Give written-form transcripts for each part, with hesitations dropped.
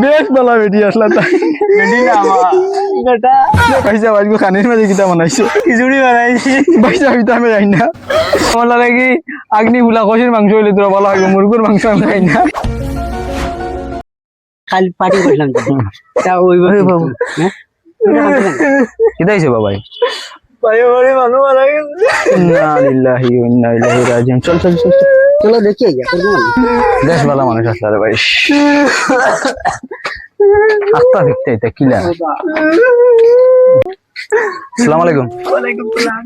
বেশ বলা বেটি আসলা তাই বেটি না বেটা পয়সা বাজগো খানের মাঝে কিতা বানাইছো খিচুড়ি বানাইছি পয়সা হইতো আমি যাই না আমার লাগে কি আগ্নি বুলা কষির মাংস হইলে তোরা বলা হবে মুরগুর মাংস আমি খাই না খালি পার্টি করলাম তা ওই বাবু কিতা হইছে বাবাই পায়ে পড়ে মানুষ মারা গেছে ইন্না লিল্লাহি ওয়া ইন্না ইলাইহি রাজিউন চল চল চল চলো দেখি গিয়া দেশ ভালো মানুষ আসলে রে ভাই আত্মা দেখতে এটা কিলা আসসালামু আলাইকুম ওয়ালাইকুম সালাম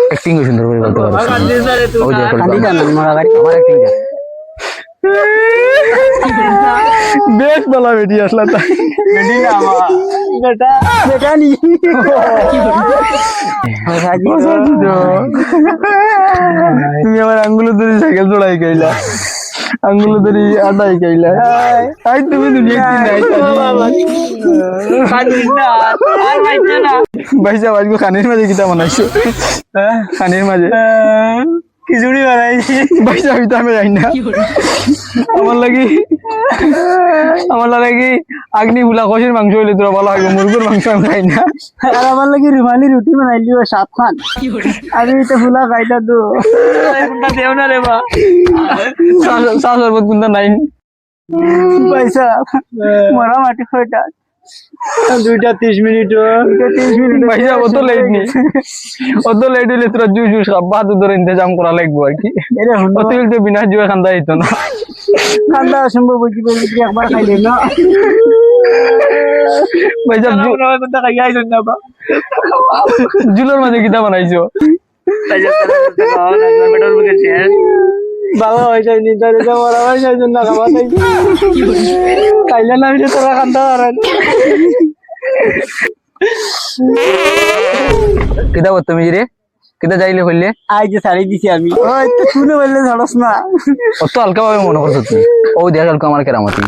অ্যাক্টিং সুন্দর করে বলতে পারো কান্দি সারে তুই কান্দি না মারা গাড়ি আমার অ্যাক্টিং বেশ বলা বেটি আসলা তাই বেটি না বেটা বেটা নি তুমি আমার আঙ্গুলো ধরে সাইকেল চড়াই গাইলা আঙ্গুলো ধরে আডাই গাইলা আই তুমি দুনিয়া নাই কান্দিস না আর বাইতে না পয়সা বাজগো খানের মাঝে কিতা বানাইছো খানের মাঝে খিচুড়ি বানাইছি পয়সা হইতো আমি যাই না আমার লাগে আগ্নি বুলা কষির মাংস হইলে তোরা বলা হবে মুরগুর মাংস আমি খাই না আর আমার লাগি রুমালি রুটি বানাইলিও সাত খান আমি তো ফুলা খাইতা তো কোনটা দেও না রে বা চা সরবত কোনটা নাই পয়সা মরা মাটি ফটা 2:30 পয়সা অত লেট হইলে তোরা জুস খাবা তো ধরে ইন্তজাম করা লাগবো আর কি অতিরিক্ত বিনা জুয়ে খান্দা হইতো না খান্দা অসম্ভব বুঝি বলি একবার খাইলে না পয়সা কোনটা খাইয়া আইছ না বা জুলোর মাঝে কিতা বানাইছো বাবা হয়ে যায় নিতে মরা হয়ে যায় না খাওয়া তাই খাইলে না হইলে তোরা খান্দা পারেন কিতা বদতমিজি রে কিতা যাইলে হইলে আই যে শাড়ি দিছি আমি ওই তো শুনে বললে ধরস না অত হালকা ভাবে মনে করছো তুমি ও দেখ হালকা আমার কেরামতি